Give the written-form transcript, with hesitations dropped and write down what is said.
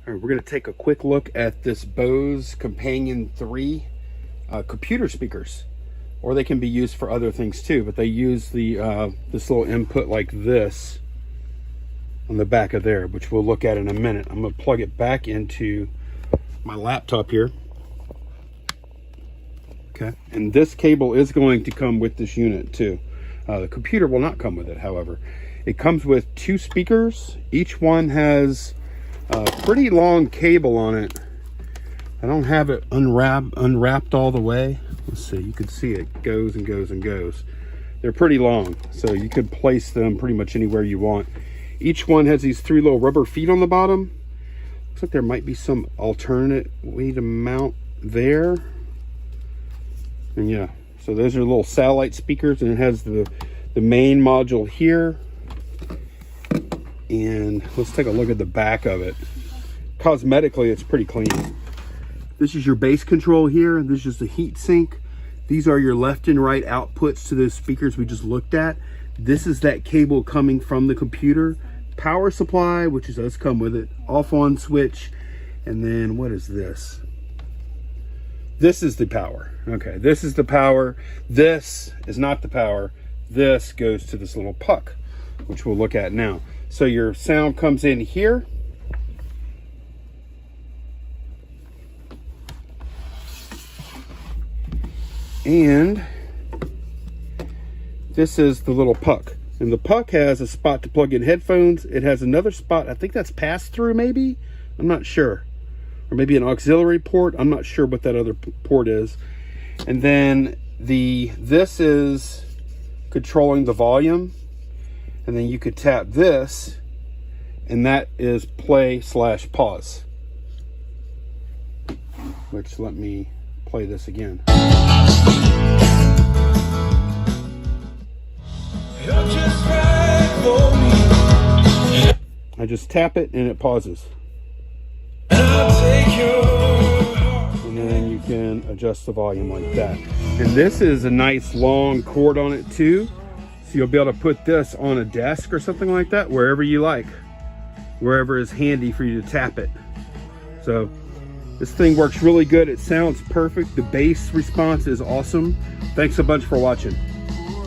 All right, we're going to take a quick look at this Bose Companion 3 computer speakers, or they can be used for other things too, but they use the this little input like this on the back of there, which we'll look at in a minute. I'm going to plug it back into my laptop here. Okay, and this cable is going to come with this unit too. The computer will not come with it, however. It comes with 2 speakers. Each one has a pretty long cable on it. I don't have it unwrapped all the way. Let's see, you can see it goes and goes and goes. They're pretty long, so you could place them pretty much anywhere you want. Each one has these 3 little rubber feet on the bottom. Looks like there might be some alternate way to mount there. And yeah, so those are little satellite speakers, and it has the main module here. And let's take a look at the back of it. Cosmetically, it's pretty clean. This is your bass control here. This is the heat sink. These are your left and right outputs to those speakers we just looked at. This is that cable coming from the computer. Power supply, which does come with it. Off on switch. And then what is this? This is the power. Okay, this is the power. This is not the power. This goes to this little puck, which we'll look at now. So your sound comes in here. And this is the little puck. And the puck has a spot to plug in headphones. It has another spot, I think that's pass-through maybe? I'm not sure. Or maybe an auxiliary port. I'm not sure what that other port is. And then this is controlling the volume. And then you could tap this, and that is play/pause. Which, let me play this again. I just tap it and it pauses. And then you can adjust the volume like that. And this is a nice long cord on it too. So you'll be able to put this on a desk or something like that, wherever you like, wherever is handy for you to tap it. So this thing works really good. It sounds perfect. The bass response is awesome. Thanks a bunch for watching.